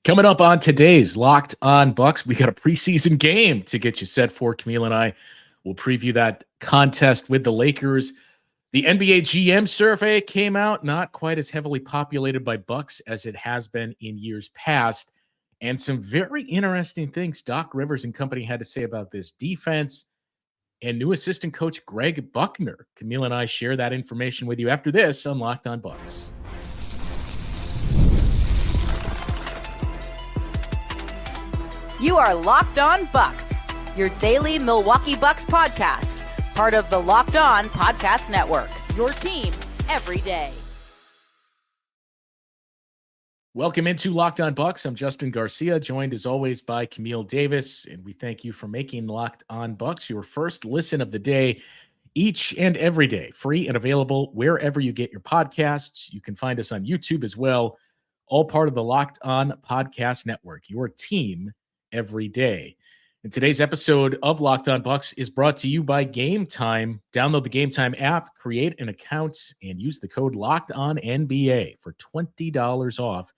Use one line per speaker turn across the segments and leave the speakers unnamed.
Coming up on today's Locked On Bucks, we got a preseason game to get you set for. Camille and I will preview that contest with the Lakers. The NBA GM survey came out, not quite as heavily populated by Bucks as it has been in years past. And some very interesting things Doc Rivers and company had to say about this defense and new assistant coach Greg Buckner. Camille and I share that information with you after this on Locked On Bucks.
You are Locked On Bucks, your daily Milwaukee Bucks podcast, part of the Locked On Podcast Network, your team every day.
Welcome into Locked On Bucks. I'm Justin Garcia, joined as always by Camille Davis, and we thank you for making Locked On Bucks your first listen of the day each and every day, free and available wherever you get your podcasts. You can find us on YouTube as well, all part of the Locked On Podcast Network, your team every day. And today's episode of Locked On Bucks is brought to you by Game Time. Download the Game Time app, create an account, and use the code LOCKEDONNBA for $20 off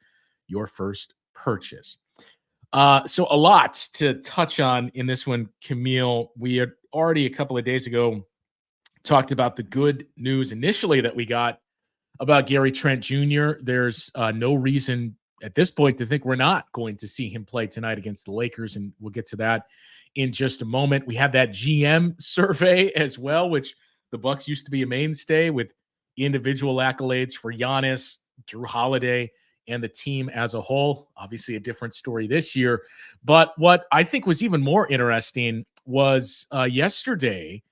your first purchase. So a lot to touch on in this one, Camille. We had already a couple of days ago talked about the good news initially that we got about Gary Trent Jr. There's no reason at this point to think we're not going to see him play tonight against the Lakers, and we'll get to that in just a moment. We had that GM survey as well, which the Bucks used to be a mainstay with individual accolades for Giannis, Drew Holiday, and the team as a whole. Obviously a different story this year. But what I think was even more interesting was yesterday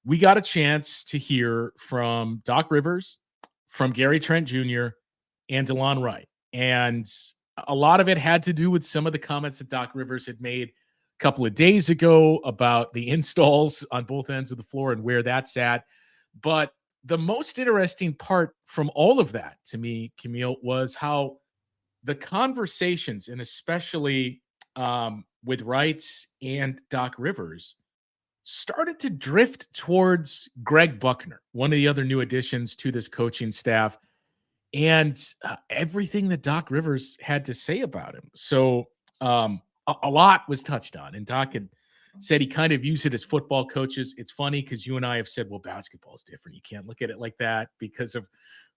we got a chance to hear from Doc Rivers, from Gary Trent Jr., and Delon Wright. And a lot of it had to do with some of the comments that Doc Rivers had made a couple of days ago about the installs on both ends of the floor and where that's at. But the most interesting part from all of that to me, Camille, was how the conversations, and especially with Wright and Doc Rivers, started to drift towards Greg Buckner, one of the other new additions to this coaching staff, and everything that Doc Rivers had to say about him. So a lot was touched on, and Doc had said he kind of views it as football coaches. It's funny because you and I have said, well, basketball is different. You can't look at it like that because of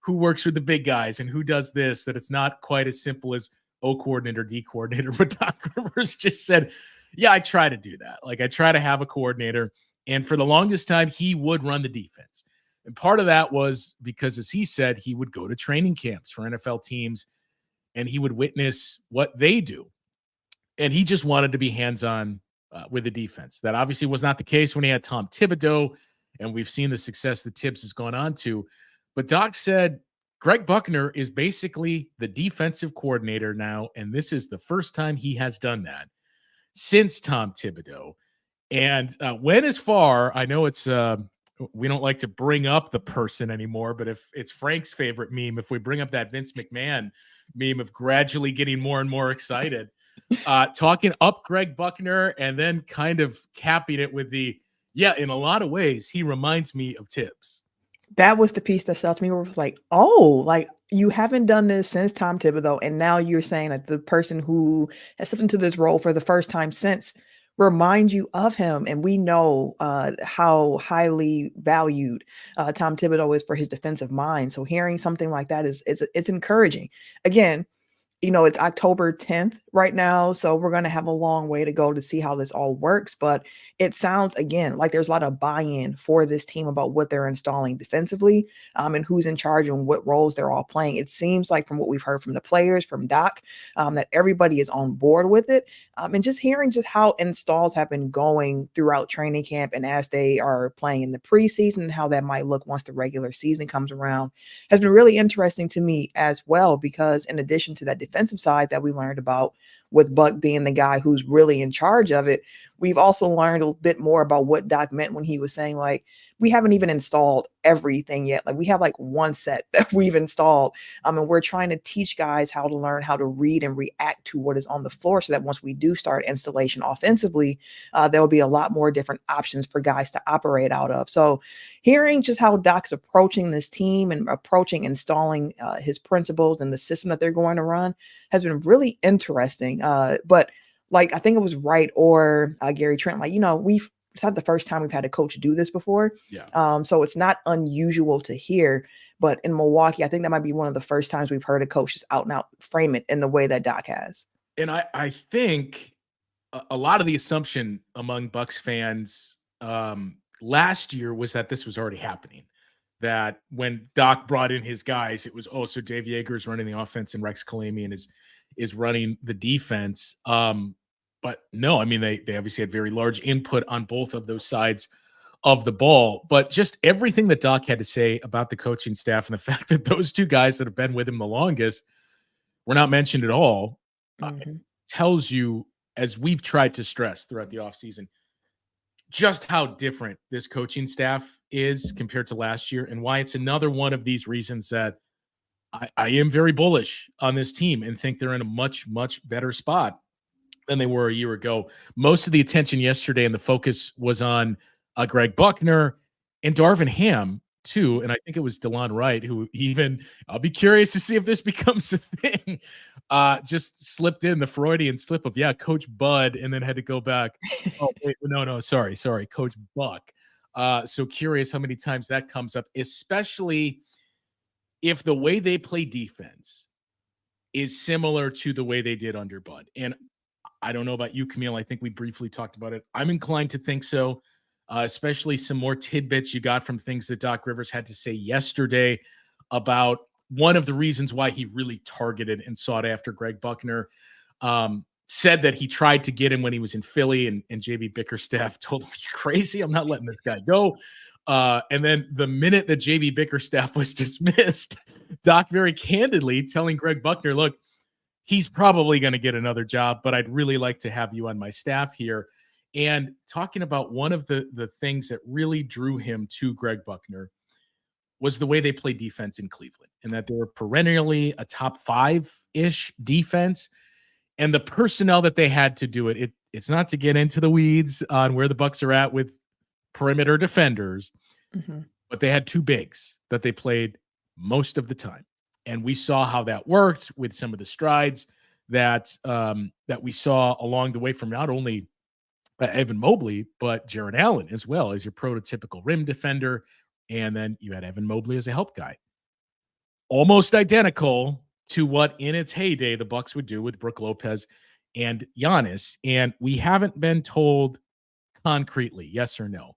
who works with the big guys and who does this, that it's not quite as simple as O coordinator, D coordinator. But Doc Rivers just said, yeah, I try to do that. Like, I try to have a coordinator. And for the longest time, he would run the defense. And part of that was because, as he said, he would go to training camps for NFL teams and he would witness what they do. And he just wanted to be hands-on with the defense. That obviously was not the case when he had Tom Thibodeau, and we've seen the success that Tibbs has gone on to. But Doc said Greg Buckner is basically the defensive coordinator now, and this is the first time he has done that since Tom Thibodeau. And went as far, I know it's we don't like to bring up the person anymore, but if it's Frank's favorite meme, if we bring up that Vince McMahon meme of gradually getting more and more excited, talking up Greg Buckner and then kind of capping it with the, yeah, in a lot of ways, he reminds me of Tibbs.
That was the piece that sells me. Was like, oh, like you haven't done this since Tom Thibodeau, and now you're saying that the person who has stepped into this role for the first time since remind you of him. And we know how highly valued Tom Thibodeau is for his defensive mind. So hearing something like that it's encouraging. Again, you know, it's October 10th right now, so we're going to have a long way to go to see how this all works. But it sounds, again, like there's a lot of buy-in for this team about what they're installing defensively and who's in charge and what roles they're all playing. It seems like from what we've heard from the players, from Doc, that everybody is on board with it. And just hearing just how installs have been going throughout training camp and as they are playing in the preseason and how that might look once the regular season comes around has been really interesting to me as well, because in addition to that defensive side that we learned about with Buck being the guy who's really in charge of it, we've also learned a bit more about what Doc meant when he was saying, like, we haven't even installed everything yet. Like we have like one set that we've installed. And we're trying to teach guys how to learn how to read and react to what is on the floor so that once we do start installation offensively, there will be a lot more different options for guys to operate out of. So hearing just how Doc's approaching this team and approaching installing his principles and the system that they're going to run has been really interesting. But like, I think it was Wright or Gary Trent, like, it's not the first time we've had a coach do this before.
Yeah.
So it's not unusual to hear, but in Milwaukee, I think that might be one of the first times we've heard a coach just out and out frame it in the way that Doc has.
And I think a lot of the assumption among Bucks fans last year was that this was already happening. That when Doc brought in his guys, it was, so Dave Yeager is running the offense and Rex Kalamian is running the defense. But no, I mean, they obviously had very large input on both of those sides of the ball. But just everything that Doc had to say about the coaching staff and the fact that those two guys that have been with him the longest were not mentioned at all tells you, as we've tried to stress throughout the offseason, just how different this coaching staff is compared to last year and why it's another one of these reasons that I am very bullish on this team and think they're in a much, much better spot than they were a year ago. Most of the attention yesterday and the focus was on Greg Buckner and Darvin Ham too. And I think it was DeLon Wright who I'll be curious to see if this becomes a thing, just slipped in the Freudian slip of, Coach Bud, and then had to go back. Oh, wait, no, sorry, Coach Buck. So curious how many times that comes up, especially if the way they play defense is similar to the way they did under Bud. And I don't know about you, Camille. I think we briefly talked about it. I'm inclined to think so, especially some more tidbits you got from things that Doc Rivers had to say yesterday about one of the reasons why he really targeted and sought after Greg Buckner. Said that he tried to get him when he was in Philly, and JB Bickerstaff told him, "You crazy? I'm not letting this guy go." And then the minute that JB Bickerstaff was dismissed, Doc very candidly telling Greg Buckner, "Look, he's probably going to get another job, but I'd really like to have you on my staff here." And talking about one of the things that really drew him to Greg Buckner was the way they play defense in Cleveland, and that they were perennially a top 5-ish defense. And the personnel that they had to do it, it's not to get into the weeds on where the Bucks are at with perimeter defenders, but they had two bigs that they played most of the time. And we saw how that worked with some of the strides that we saw along the way from not only Evan Mobley, but Jared Allen as well as your prototypical rim defender. And then you had Evan Mobley as a help guy. Almost identical to what in its heyday the Bucks would do with Brook Lopez and Giannis. And we haven't been told concretely, yes or no.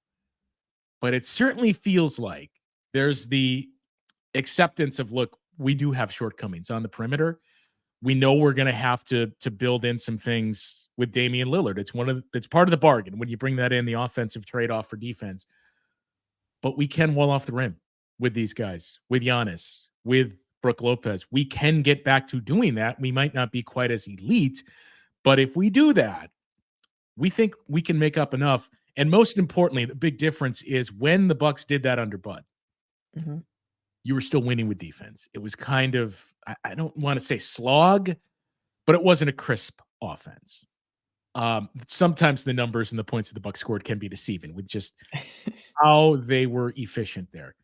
But it certainly feels like there's the acceptance of, look, we do have shortcomings on the perimeter. We know we're going to have to build in some things with Damian Lillard. It's part of the bargain when you bring that in, the offensive trade-off for defense. But we can wall off the rim with these guys, with Giannis, with Brook Lopez. We can get back to doing that. We might not be quite as elite, but if we do that, we think we can make up enough. And most importantly, the big difference is when the Bucks did that under Bud, you were still winning with defense. It was kind of, I don't want to say slog, but it wasn't a crisp offense. Sometimes the numbers and the points that the Bucks scored can be deceiving with just how they were efficient there.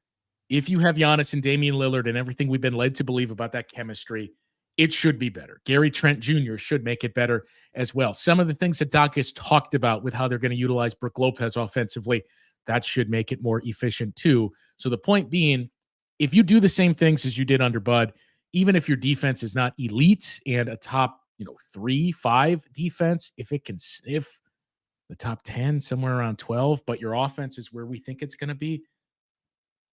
If you have Giannis and Damian Lillard and everything we've been led to believe about that chemistry, it should be better. Gary Trent Jr. should make it better as well. Some of the things that Doc has talked about with how they're going to utilize Brook Lopez offensively, that should make it more efficient too. So the point being, if you do the same things as you did under Bud, even if your defense is not elite and a top 3-5 defense, if it can sniff the top 10, somewhere around 12, but your offense is where we think it's going to be,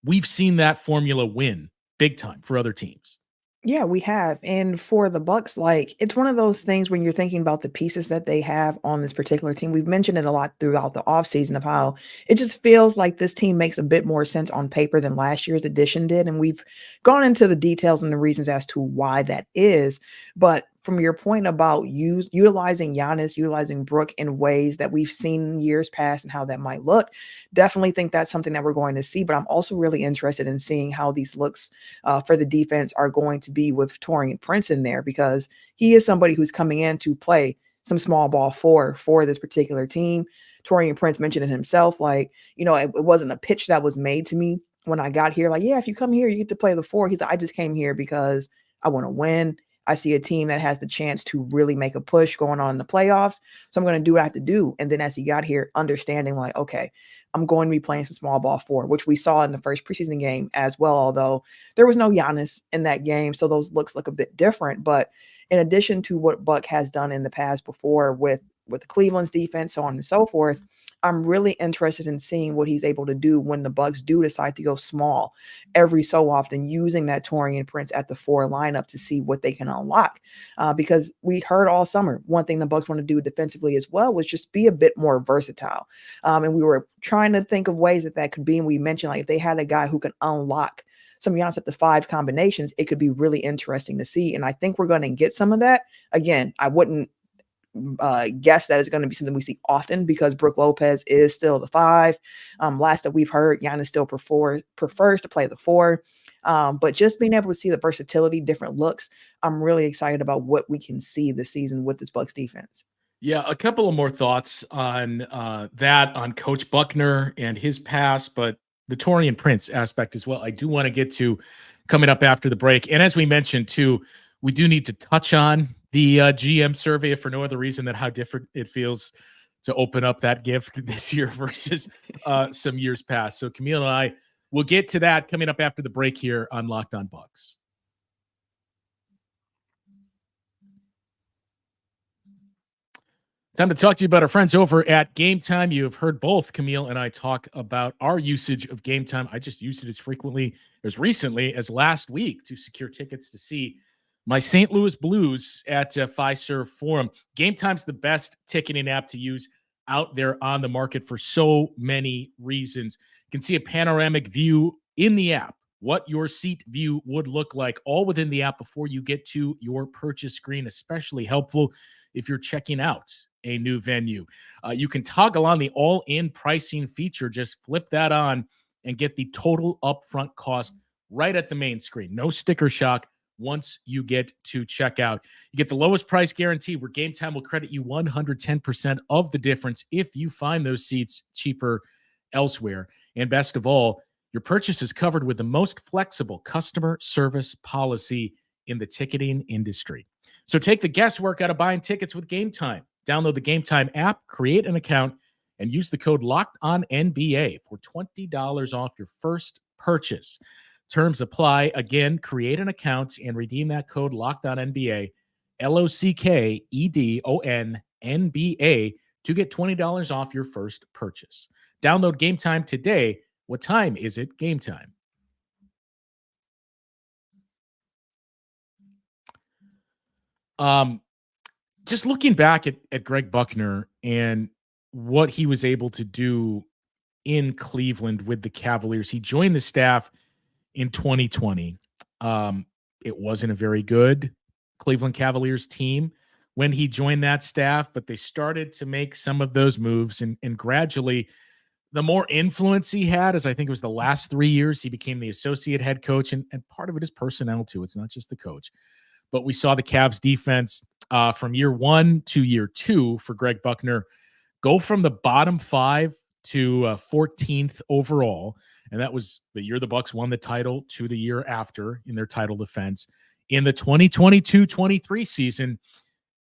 we've seen that formula win big time for other teams.
Yeah, we have. And for the Bucks, like, it's one of those things when you're thinking about the pieces that they have on this particular team. We've mentioned it a lot throughout the offseason of how it just feels like this team makes a bit more sense on paper than last year's edition did. And we've gone into the details and the reasons as to why that is. But from your point about utilizing Giannis, utilizing Brooke in ways that we've seen in years past and how that might look, definitely think that's something that we're going to see. But I'm also really interested in seeing how these looks for the defense are going to be with Taurean Prince in there, because he is somebody who's coming in to play some small ball for this particular team. Taurean Prince mentioned it himself, like, it wasn't a pitch that was made to me when I got here. Like, yeah, if you come here, you get to play the 4. He's like, I just came here because I want to win. I see a team that has the chance to really make a push going on in the playoffs. So I'm going to do what I have to do. And then as he got here, understanding like, okay, I'm going to be playing some small ball 4, which we saw in the first preseason game as well, although there was no Giannis in that game. So those looks look a bit different. But in addition to what Buck has done in the past before with Cleveland's defense, so on and so forth, I'm really interested in seeing what he's able to do when the Bucks do decide to go small every so often, using that Taurean Prince at the 4 lineup to see what they can unlock. Because we heard all summer, one thing the Bucks want to do defensively as well was just be a bit more versatile. And we were trying to think of ways that could be. And we mentioned, like, if they had a guy who can unlock some Giannis at the 5 combinations, it could be really interesting to see. And I think we're going to get some of that. Again, I wouldn't guess that it's going to be something we see often, because Brooke Lopez is still the 5. Last that we've heard, Giannis still prefers to play the 4. But just being able to see the versatility, different looks, I'm really excited about what we can see this season with this Bucks defense.
Yeah, a couple of more thoughts on that, on Coach Buckner and his past, but the Taurean Prince aspect as well, I do want to get to coming up after the break. And as we mentioned too, we do need to touch on the GM survey, if for no other reason than how different it feels to open up that gift this year versus some years past. So Camille and I will get to that coming up after the break here on Locked On Bucks. Time to talk to you about our friends over at Game Time. You have heard both Camille and I talk about our usage of Game Time. I just used it as frequently, as recently as last week, to secure tickets to see my St. Louis Blues at Fiserv Forum. Game Time's the best ticketing app to use out there on the market for so many reasons. You can see a panoramic view in the app, what your seat view would look like, all within the app before you get to your purchase screen, especially helpful if you're checking out a new venue. You can toggle on the all-in pricing feature. Just flip that on and get the total upfront cost right at the main screen. No sticker shock once you get to checkout. You get the lowest price guarantee, where Game Time will credit you 110% of the difference if you find those seats cheaper elsewhere. And best of all, your purchase is covered with the most flexible customer service policy in the ticketing industry. So take the guesswork out of buying tickets with Game Time. Download the Game Time app, create an account, and use the code LOCKEDONNBA for $20 off your first purchase. Terms apply. Again, create an account and redeem that code LOCKEDONNBA, LOCKEDONNBA, to get $20 off your first purchase. Download Game Time today. What time is it? Game Time. Just looking back at Greg Buckner and what he was able to do in Cleveland with the Cavaliers. He joined the staff in 2020. It wasn't a very good Cleveland Cavaliers team when he joined that staff, but they started to make some of those moves, and gradually the more influence he had, as I think it was the last 3 years, he became the associate head coach, and part of it is personnel too. It's not just the coach, but we saw the Cavs defense from year 1 to year 2 for Greg Buckner go from the bottom 5 to 14th overall. And that was the year the Bucks won the title, to the year after in their title defense. In the 2022-23 season,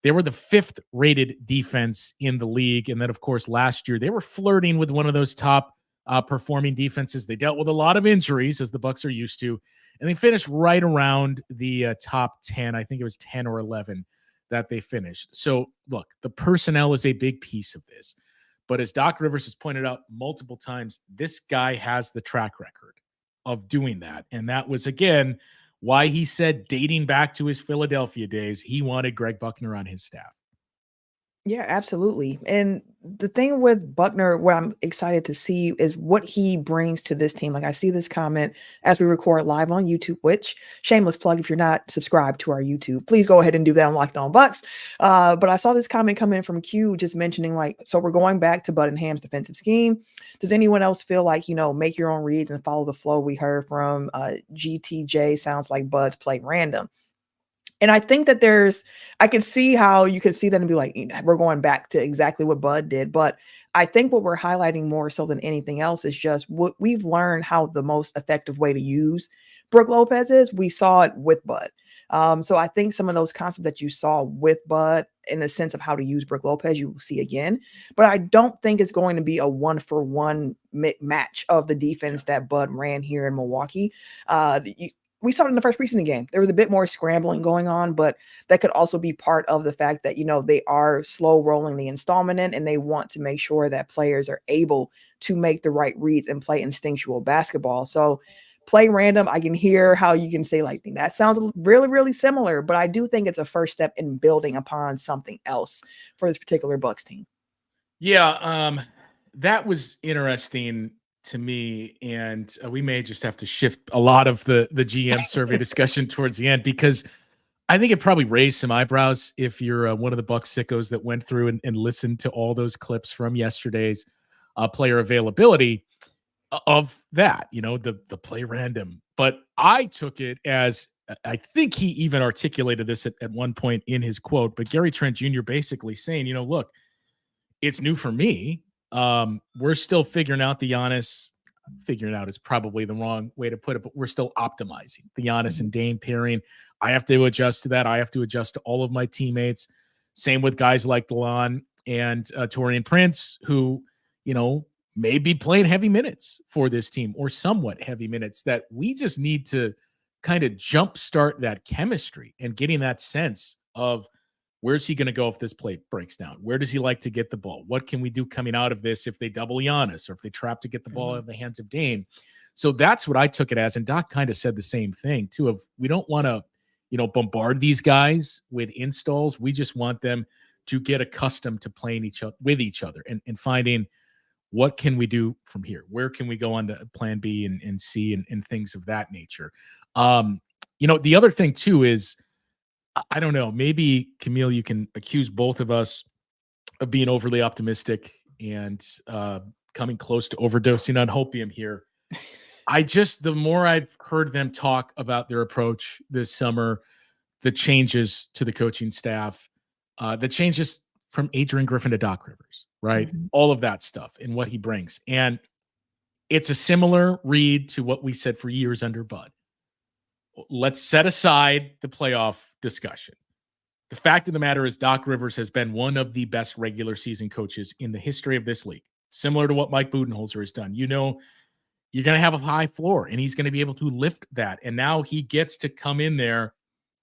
they were the 5th rated defense in the league. And then, of course, last year they were flirting with one of those top performing defenses. They dealt with a lot of injuries, as the Bucks are used to, and they finished right around the top 10. I think it was 10 or 11 that they finished. So, look, the personnel is a big piece of this. But as Doc Rivers has pointed out multiple times, this guy has the track record of doing that. And that was, again, why he said, dating back to his Philadelphia days, he wanted Greg Buckner on his staff.
Yeah, absolutely. And the thing with Buckner, what I'm excited to see is what he brings to this team. Like I see this comment as we record live on YouTube, which shameless plug, if you're not subscribed to our YouTube, please go ahead and do that on Locked On Bucks. But I saw this comment come in from Q just mentioning like, so we're going back to Bud and Ham's defensive scheme. Does anyone else feel like, make your own reads and follow the flow? We heard from GTJ, sounds like Bud's play random. And I think that I can see how you could see that and be like, we're going back to exactly what Bud did. But I think what we're highlighting more so than anything else is just what we've learned how the most effective way to use Brooke Lopez is. We saw it with Bud. So I think some of those concepts that you saw with Bud in the sense of how to use Brooke Lopez, you will see again. But I don't think it's going to be a 1-for-1 match of the defense that Bud ran here in Milwaukee. We saw it in the first preseason game. There was a bit more scrambling going on, but that could also be part of the fact that, they are slow rolling the installment in, and they want to make sure that players are able to make the right reads and play instinctual basketball. So play random, I can hear how you can say like, that sounds really, really similar, but I do think it's a first step in building upon something else for this particular Bucks team.
Yeah. That was interesting to me, and we may just have to shift a lot of the GM survey discussion towards the end, because I think it probably raised some eyebrows if you're one of the Bucks sickos that went through and listened to all those clips from yesterday's player availability of that, the play random. But I took it as, I think he even articulated this at one point in his quote, but Gary Trent Jr. basically saying, look, it's new for me. We're still figuring out the Giannis. Figuring out is probably the wrong way to put it, but we're still optimizing the Giannis and Dame pairing. I have to adjust to that. I have to adjust to all of my teammates. Same with guys like Delon and Taurean Prince, who, may be playing heavy minutes for this team, or somewhat heavy minutes, that we just need to kind of jumpstart that chemistry and getting that sense of, where's he going to go if this play breaks down? Where does he like to get the ball? What can we do coming out of this if they double Giannis, or if they trap to get the ball out of the hands of Dame? So that's what I took it as. And Doc kind of said the same thing too, of we don't want to, bombard these guys with installs. We just want them to get accustomed to playing with each other and finding, what can we do from here? Where can we go on to plan B and C and things of that nature? The other thing too is, I don't know, maybe Camille, you can accuse both of us of being overly optimistic and coming close to overdosing on hopium here. The more I've heard them talk about their approach this summer, the changes to the coaching staff, the changes from Adrian Griffin to Doc Rivers, right? All of that stuff and what he brings. And it's a similar read to what we said for years under Bud. Let's set aside the playoff discussion. The fact of the matter is, Doc Rivers has been one of the best regular season coaches in the history of this league, similar to what Mike Budenholzer has done. You're going to have a high floor, and he's going to be able to lift that. And now he gets to come in there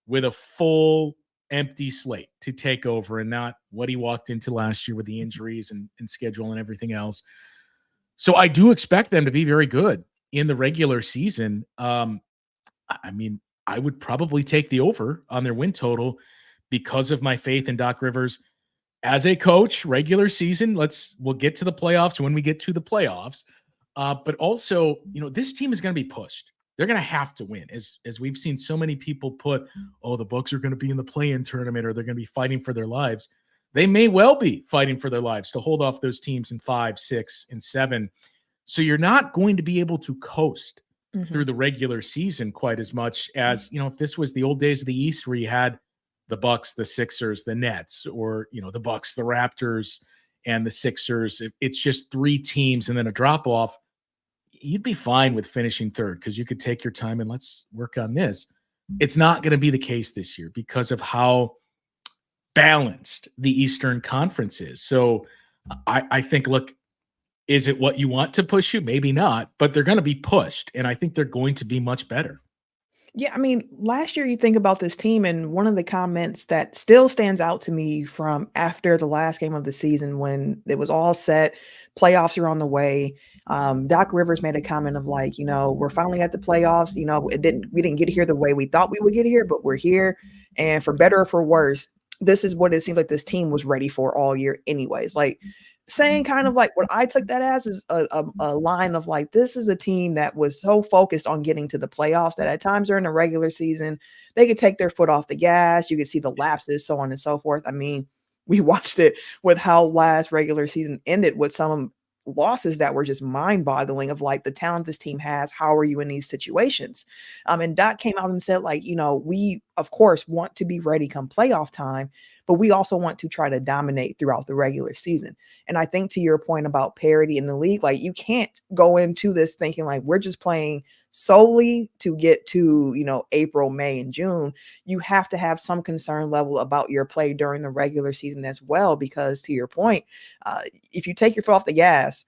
with a full empty slate to take over, and not what he walked into last year with the injuries and schedule and everything else. So I do expect them to be very good in the regular season. I would probably take the over on their win total because of my faith in Doc Rivers as a coach. Regular season, we'll get to the playoffs when we get to the playoffs. But also, this team is going to be pushed. They're going to have to win, as we've seen so many people put, the Bucks are going to be in the play-in tournament, or they're going to be fighting for their lives. They may well be fighting for their lives to hold off those teams in 5, 6, and 7. So you're not going to be able to coast through the regular season quite as much as, if this was the old days of the East, where you had the Bucks, the Sixers, the Nets, or, the Bucks, the Raptors, and the Sixers. It's just 3 teams and then a drop off. You'd be fine with finishing third, because you could take your time and let's work on this. It's not going to be the case this year because of how balanced the Eastern Conference is. So I think, look, is it what you want to push you? Maybe not, but they're going to be pushed, and I think they're going to be much better.
Yeah, last year you think about this team, and one of the comments that still stands out to me from after the last game of the season, when it was all set, playoffs are on the way. Doc Rivers made a comment of like, we're finally at the playoffs. We didn't get here the way we thought we would get here, but we're here. And for better or for worse, this is what it seems like this team was ready for all year anyways. Like saying kind of like what I took that as is a line of like, this is a team that was so focused on getting to the playoffs that at times during the regular season, they could take their foot off the gas. You could see the lapses, so on and so forth. I mean, we watched it with how last regular season ended with some losses that were just mind-boggling of like the talent this team has. How are you in these situations? And Doc came out and said, like, we of course want to be ready come playoff time, but we also want to try to dominate throughout the regular season. And I think to your point about parity in the league, like you can't go into this thinking like we're just playing solely to get to, April, May, and June. You have to have some concern level about your play during the regular season as well, because to your point, if you take your foot off the gas,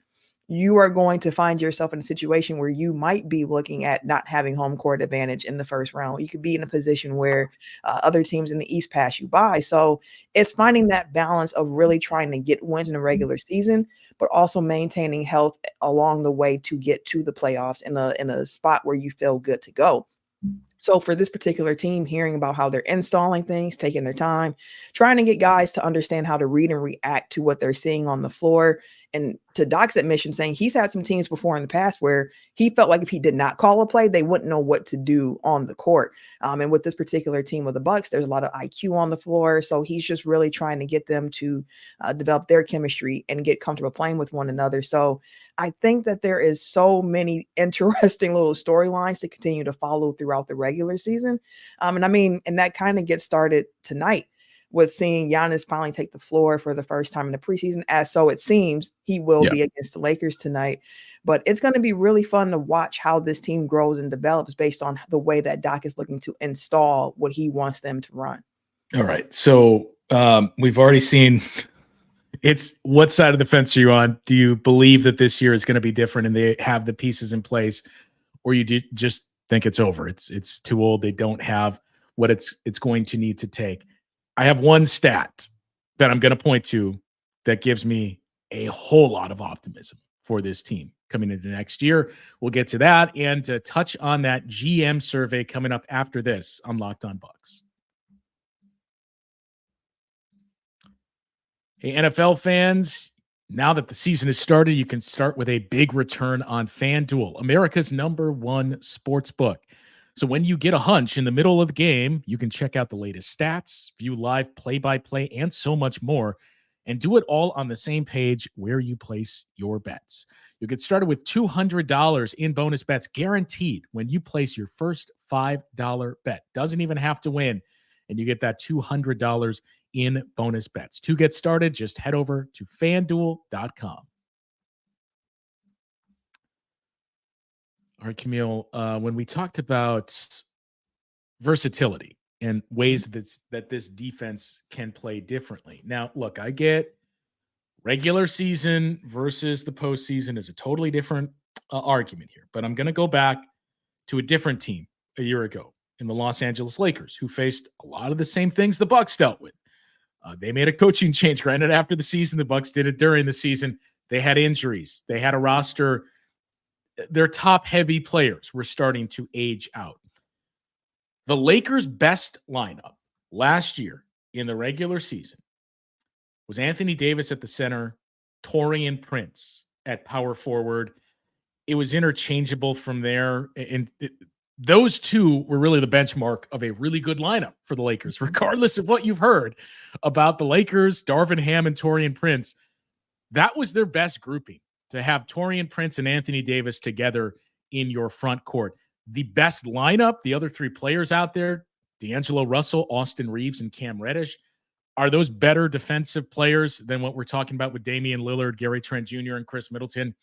you are going to find yourself in a situation where you might be looking at not having home court advantage in the first round. You could be in a position where other teams in the East pass you by. So it's finding that balance of really trying to get wins in the regular season, but also maintaining health along the way to get to the playoffs in a spot where you feel good to go. So for this particular team, hearing about how they're installing things, taking their time, trying to get guys to understand how to read and react to what they're seeing on the floor. And to Doc's admission, saying he's had some teams before in the past where he felt like if he did not call a play, they wouldn't know what to do on the court. And with this particular team of the Bucks, there's a lot of IQ on the floor. So he's just really trying to get them to develop their chemistry and get comfortable playing with one another. So I think that there is so many interesting little storylines to continue to follow throughout the regular season. And that kind of gets started tonight with seeing Giannis finally take the floor for the first time in the preseason, as so it seems he will be against the Lakers tonight. But it's going to be really fun to watch how this team grows and develops based on the way that Doc is looking to install what he wants them to run.
All right. So we've already seen it's what side of the fence are you on? Do you believe that this year is going to be different and they have the pieces in place, or you just think it's over? It's too old. They don't have what it's going to need to take. I have one stat that I'm going to point to that gives me a whole lot of optimism for this team coming into next year. We'll get to that and to touch on that GM survey coming up after this on Locked On Bucks. Hey, NFL fans, now that the season has started, you can start with a big return on FanDuel, America's #1 sports book. So when you get a hunch in the middle of the game, you can check out the latest stats, view live play-by-play, and so much more, and do it all on the same page where you place your bets. You'll get started with $200 in bonus bets guaranteed when you place your first $5 bet. Doesn't even have to win, and you get that $200 in bonus bets. To get started, just head over to FanDuel.com. All right, Camille, when we talked about versatility and ways that this defense can play differently. Now, look, I get regular season versus the postseason is a totally different argument here, but I'm going to go back to a different team a year ago in the Los Angeles Lakers, who faced a lot of the same things the Bucks dealt with. They made a coaching change, granted, after the season. The Bucks did it during the season. They had injuries. They had a roster. Their top-heavy players were starting to age out. The Lakers' best lineup last year in the regular season was Anthony Davis at the center, Taurean Prince at power forward. It was interchangeable from there, and those two were really the benchmark of a really good lineup for the Lakers, regardless of what you've heard about the Lakers, Darvin Ham and Taurean Prince. That was their best grouping, to have Taurean Prince and Anthony Davis together in your front court. The best lineup, the other three players out there, D'Angelo Russell, Austin Reeves, and Cam Reddish, are those better defensive players than what we're talking about with Damian Lillard, Gary Trent Jr., and Chris Middleton?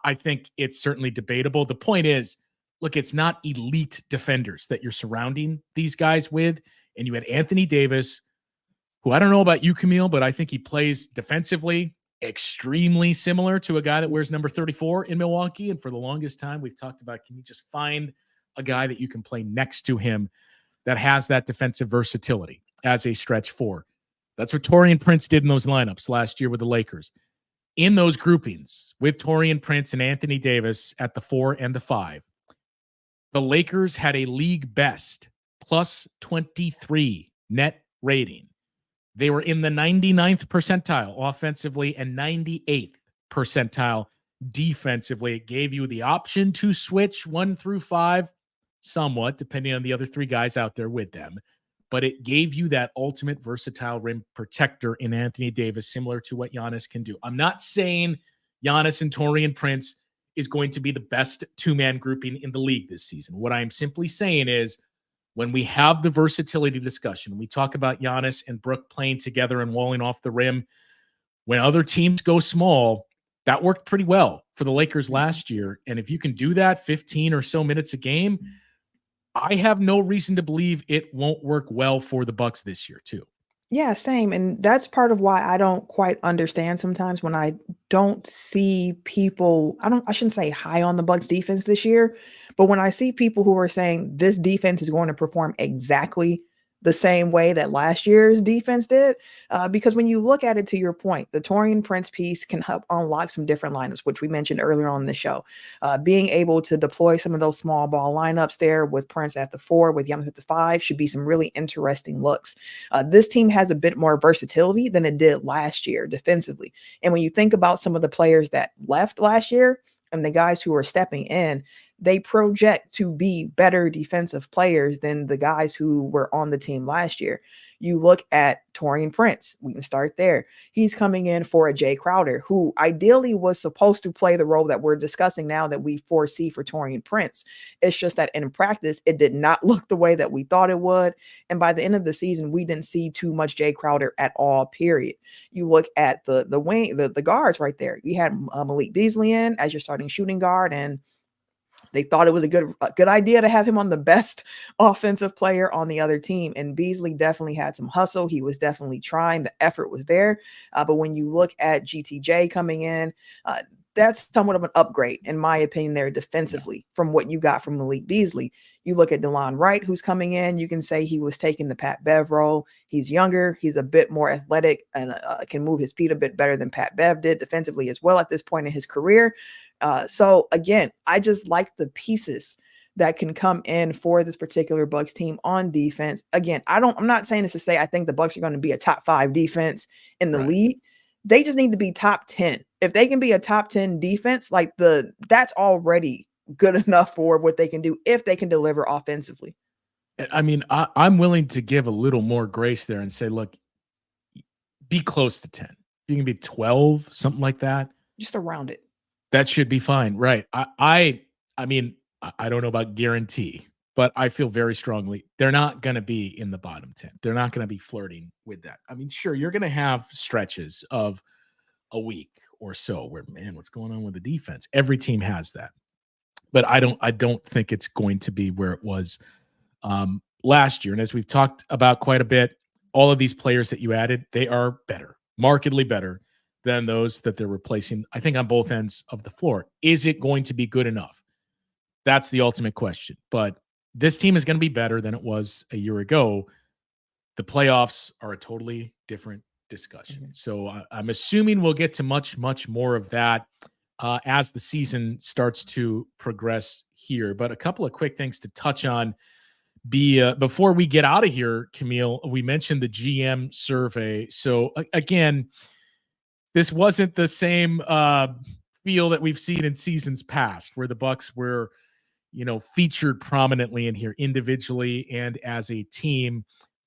I think it's certainly debatable. The point is, look, it's not elite defenders that you're surrounding these guys with. And you had Anthony Davis, who I don't know about you, Camille, but I think he plays defensively extremely similar to a guy that wears number 34 in Milwaukee. And for the longest time, we've talked about, can you just find a guy that you can play next to him that has that defensive versatility as a stretch four? That's what Taurean Prince did in those lineups last year with the Lakers. In those groupings with Taurean Prince and Anthony Davis at the 4 and the 5, the Lakers had a league best plus 23 net rating They were in the 99th percentile offensively and 98th percentile defensively. It gave you the option to switch 1 through 5 somewhat, depending on the other 3 guys out there with them. But it gave you that ultimate versatile rim protector in Anthony Davis, similar to what Giannis can do. I'm not saying Giannis and Taurean Prince is going to be the best 2-man grouping in the league this season. What I'm simply saying is, when we have the versatility discussion, we talk about Giannis and Brook playing together and walling off the rim. When other teams go small, that worked pretty well for the Lakers last year. And if you can do that 15 or so minutes a game, I have no reason to believe it won't work well for the Bucks this year too.
Yeah, same. And that's part of why I don't quite understand sometimes when I don't see people, I shouldn't say high on the Bucks defense this year, but when I see people who are saying this defense is going to perform exactly the same way that last year's defense did, because when you look at it, to your point, the Taurean Prince piece can help unlock some different lineups, which we mentioned earlier on in the show. Being able to deploy some of those small ball lineups there with Prince at the 4, with Giannis at the 5 should be some really interesting looks. This team has a bit more versatility than it did last year defensively. And when you think about some of the players that left last year and the guys who are stepping in, they project to be better defensive players than the guys who were on the team last year. You look at Taurean Prince. We can start there. He's coming in for a Jay Crowder, who ideally was supposed to play the role that we're discussing now that we foresee for Taurean Prince. It's just that in practice, it did not look the way that we thought it would. And by the end of the season, we didn't see too much Jay Crowder at all, period. You look at the wing, the guards right there. You had Malik Beasley in as your starting shooting guard, and they thought it was a good idea to have him on the best offensive player on the other team. And Beasley definitely had some hustle. He was definitely trying. The effort was there. But when you look at GTJ coming in, that's somewhat of an upgrade, in my opinion, there defensively from what you got from Malik Beasley. You look at DeLon Wright, who's coming in. You can say he was taking the Pat Bev role. He's younger. He's a bit more athletic and can move his feet a bit better than Pat Bev did defensively as well at this point in his career. So again, I just like the pieces that can come in for this particular Bucks team on defense. Again, I'm not saying this to say I think the Bucks are going to be a top 5 defense in the league. They just need to be top 10. If they can be a top 10 defense, like that's already good enough for what they can do if they can deliver offensively.
I mean, I'm willing to give a little more grace there and say, look, be close to 10. You can be 12, something like that.
Just around it.
That should be fine. Right. I mean, I don't know about guarantee, but I feel very strongly they're not going to be in the bottom 10. They're not going to be flirting with that. I mean, sure, you're going to have stretches of a week or so where, man, what's going on with the defense? Every team has that. But I don't think it's going to be where it was last year. And as we've talked about quite a bit, all of these players that you added, they are better, markedly better than those that they're replacing, I think, on both ends of the floor. Is it going to be good enough? That's the ultimate question. But this team is going to be better than it was a year ago. The playoffs are a totally different discussion. Mm-hmm. So I'm assuming we'll get to much, much more of that as the season starts to progress here. But a couple of quick things to touch on before we get out of here, Camille. We mentioned the GM survey. So again, this wasn't the same feel that we've seen in seasons past, where the Bucks were, featured prominently in here individually and as a team.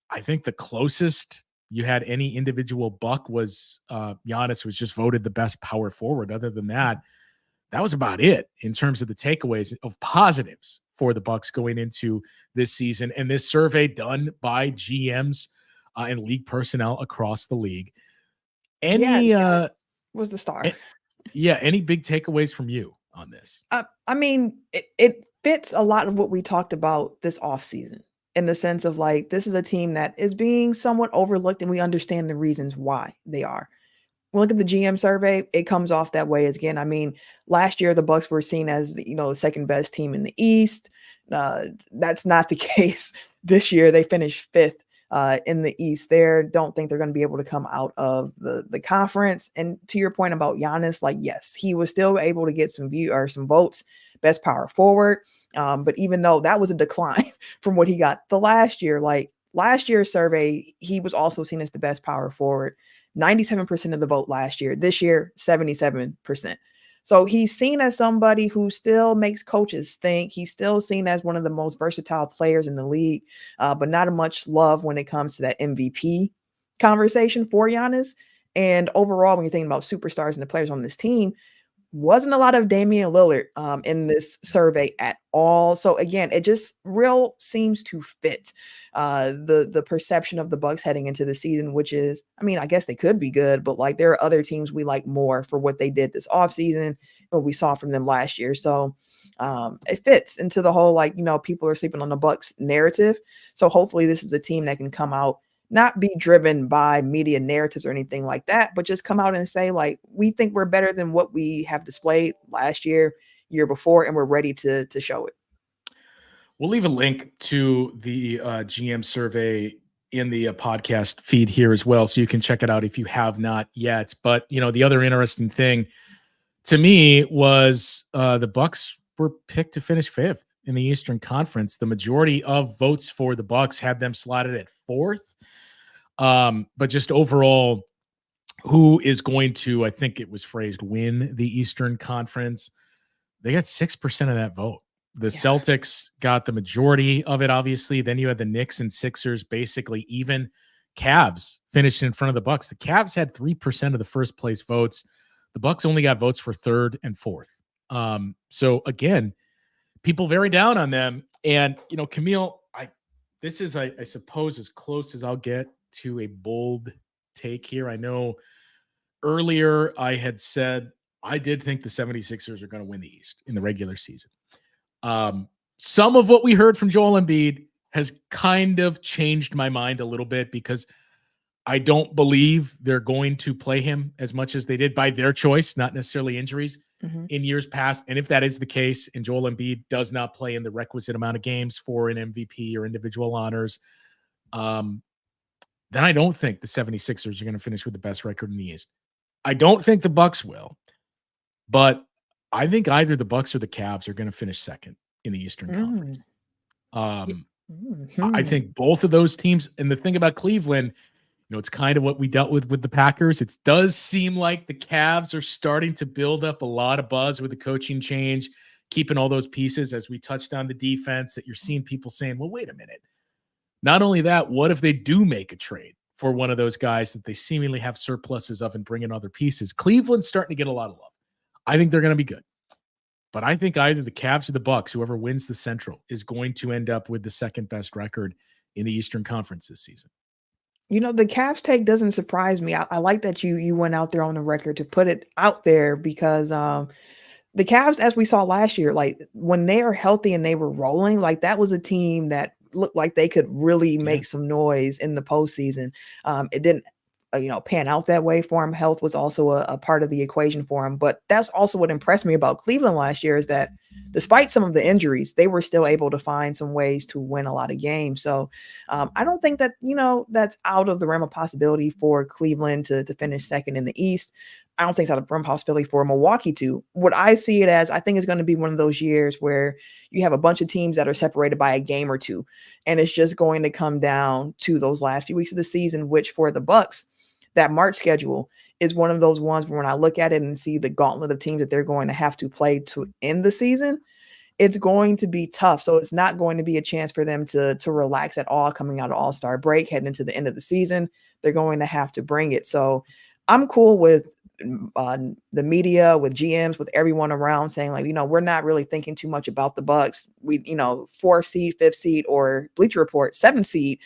I think the closest you had any individual Buck was Giannis, was just voted the best power forward. Other than that, that was about it in terms of the takeaways of positives for the Bucks going into this season. And this survey done by GMs and league personnel across the league. Any
was the star.
Any big takeaways from you on this?
I mean, it fits a lot of what we talked about this offseason, in the sense of, like, this is a team that is being somewhat overlooked, and we understand the reasons why they are. When we look at the GM survey, it comes off that way as, again, I mean, last year the Bucks were seen as, the second best team in the East. That's not the case this year. They finished 5th in the East there. Don't think they're going to be able to come out of the conference. And to your point about Giannis, like, yes, he was still able to get some votes, best power forward. But even though that was a decline from what he got the last year, like, last year's survey, he was also seen as the best power forward. 97% of the vote last year. This year, 77%. So he's seen as somebody who still makes coaches think. He's still seen as one of the most versatile players in the league, but not much love when it comes to that MVP conversation for Giannis. And overall, when you're thinking about superstars and the players on this team, wasn't a lot of Damian Lillard in this survey at all. So again, it just real seems to fit the perception of the Bucks heading into the season, which is, I mean, I guess they could be good, but like there are other teams we like more for what they did this offseason, what we saw from them last year. So it fits into the whole, like, people are sleeping on the Bucks narrative. So hopefully this is a team that can come out, not be driven by media narratives or anything like that, but just come out and say, like, we think we're better than what we have displayed last year before, and we're ready to show it.
We'll leave a link to the GM survey in the podcast feed here as well, so you can check it out if you have not yet. But, the other interesting thing to me was the Bucks were picked to finish 5th in the Eastern Conference. The majority of votes for the Bucks had them slotted at 4th. But just overall, who is going to, I think it was phrased, win the Eastern Conference? They got 6% of that vote. The Celtics got the majority of it, obviously. Then you had the Knicks and Sixers basically even. Cavs finished in front of the Bucks. The Cavs had 3% of the first place votes. The Bucks only got votes for 3rd and 4th. So again, people very down on them. And, Camille, this is, I suppose, as close as I'll get to a bold take here. I know earlier I had said I did think the 76ers are going to win the East in the regular season. Some of what we heard from Joel Embiid has kind of changed my mind a little bit, because I don't believe they're going to play him as much as they did by their choice, not necessarily injuries in years past. And if that is the case, and Joel Embiid does not play in the requisite amount of games for an MVP or individual honors, then I don't think the 76ers are going to finish with the best record in the East. I don't think the Bucks will, but I think either the Bucks or the Cavs are going to finish 2nd in the Eastern Conference. I think both of those teams, and the thing about Cleveland, it's kind of what we dealt with the Packers. It does seem like the Cavs are starting to build up a lot of buzz with the coaching change, keeping all those pieces, as we touched on the defense, that you're seeing people saying, well, wait a minute. Not only that, what if they do make a trade for one of those guys that they seemingly have surpluses of and bring in other pieces? Cleveland's starting to get a lot of love. I think they're going to be good. But I think either the Cavs or the Bucks, whoever wins the Central, is going to end up with the 2nd best record in the Eastern Conference this season.
The Cavs take doesn't surprise me. I like that you went out there on the record to put it out there, because the Cavs, as we saw last year, like when they are healthy and they were rolling, like that was a team that looked like they could really make some noise in the postseason. It didn't, pan out that way for him. Health was also a part of the equation for him. But that's also what impressed me about Cleveland last year, is that despite some of the injuries, they were still able to find some ways to win a lot of games. So I don't think that, that's out of the realm of possibility for Cleveland to finish 2nd in the East. I don't think it's out of the realm of possibility for Milwaukee to. What I see it as, I think it's going to be one of those years where you have a bunch of teams that are separated by a game or two, and it's just going to come down to those last few weeks of the season, which for the Bucks, that March schedule is one of those ones where when I look at it and see the gauntlet of teams that they're going to have to play to end the season, it's going to be tough. So it's not going to be a chance for them to relax at all coming out of All-Star break, heading into the end of the season. They're going to have to bring it. So I'm cool with the media, with GMs, with everyone around saying, like, we're not really thinking too much about the Bucks. We, 4th seed, 5th seed, or Bleacher Report 7th seed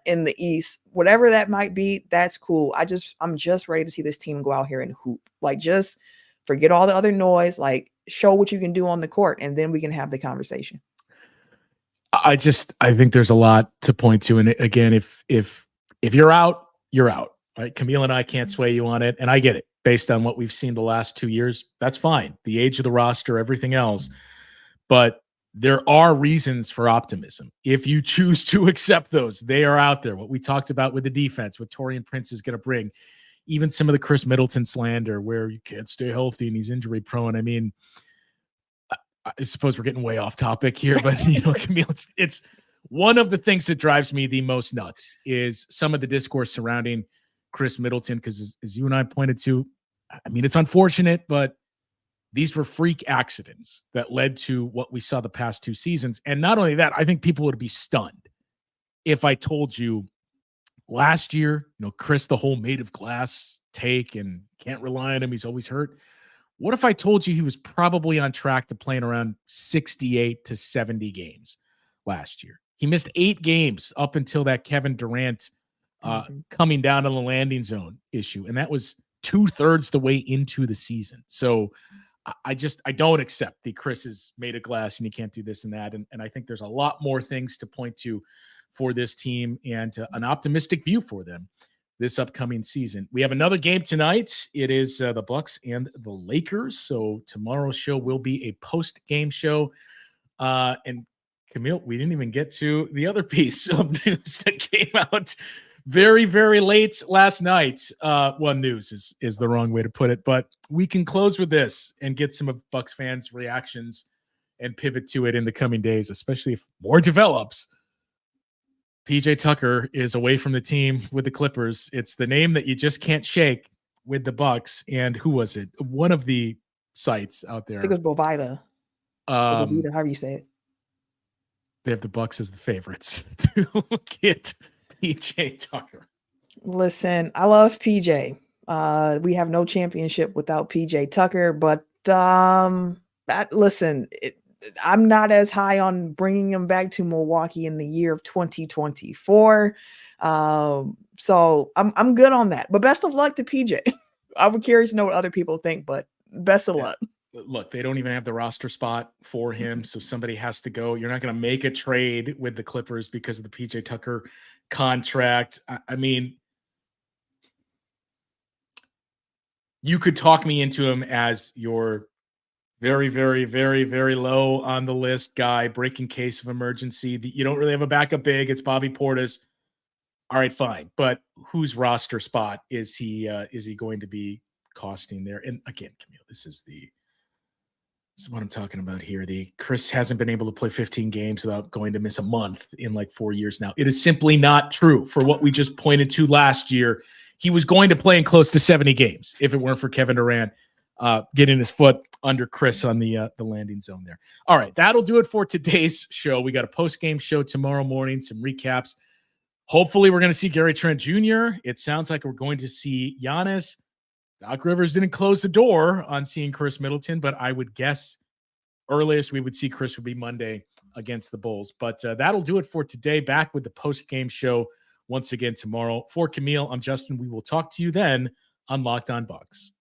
in the East, whatever that might be, that's cool. I'm just ready to see this team go out here and hoop. Like, just forget all the other noise, like show what you can do on the court, and then we can have the conversation.
I think there's a lot to point to. And again, if you're out, you're out. Right? Camille and I can't sway you on it. And I get it. Based on what we've seen the last 2 years, that's fine. The age of the roster, everything else. But there are reasons for optimism. If you choose to accept those, they are out there. What we talked about with the defense, what Taurean Prince is going to bring, even some of the Chris Middleton slander where you can't stay healthy and he's injury prone. I mean, I suppose we're getting way off topic here, but Camille, it's One of the things that drives me the most nuts is some of the discourse surrounding Chris Middleton, because as you and I pointed to, I mean, it's unfortunate, but these were freak accidents that led to what we saw the past 2 seasons. And not only that, I think people would be stunned if I told you last year, Chris, the whole made of glass take and can't rely on him, he's always hurt. What if I told you he was probably on track to playing around 68 to 70 games last year? He missed 8 games up until that Kevin Durant coming down on the landing zone issue. And that was 2/3 the way into the season. So I don't accept the Chris is made of glass and you can't do this and that. And I think there's a lot more things to point to for this team and an optimistic view for them this upcoming season. We have another game tonight. It is the Bucks and the Lakers. So tomorrow's show will be a post-game show. And Camille, we didn't even get to the other piece of news that came out very, very late last night. Well, news is the wrong way to put it, but we can close with this and get some of Bucks fans' reactions and pivot to it in the coming days, especially if more develops. PJ Tucker is away from the team with the Clippers. It's the name that you just can't shake with the Bucks. And who was it? One of the sites out there.
I think it was Bovida. Bovida, however you say it.
They have the Bucks as the favorites to get PJ Tucker.
Listen, I love PJ. We have no championship without PJ Tucker, but I'm not as high on bringing him back to Milwaukee in the year of 2024. So I'm good on that. But best of luck to PJ. I would curious to know what other people think, but best of luck.
Look, they don't even have the roster spot for him, so somebody has to go. You're not going to make a trade with the Clippers because of the PJ Tucker contract. I mean, you could talk me into him as your very, very, very, very low on the list guy, breaking case of emergency. You don't really have a backup big. It's Bobby Portis. All right, fine. But whose roster spot is he going to be costing there? And again, Camille, this is what I'm talking about here. Chris hasn't been able to play 15 games without going to miss a month in like 4 years now. It is simply not true for what we just pointed to last year. He was going to play in close to 70 games if it weren't for Kevin Durant getting his foot under Chris on the landing zone there. All right, that'll do it for today's show. We got a post-game show tomorrow morning, some recaps. Hopefully we're going to see Gary Trent Jr. It sounds like we're going to see Giannis. Doc Rivers didn't close the door on seeing Chris Middleton, but I would guess earliest we would see Chris would be Monday against the Bulls. But that'll do it for today. Back with the post-game show once again tomorrow. For Camille, I'm Justin. We will talk to you then on Locked On Bucks.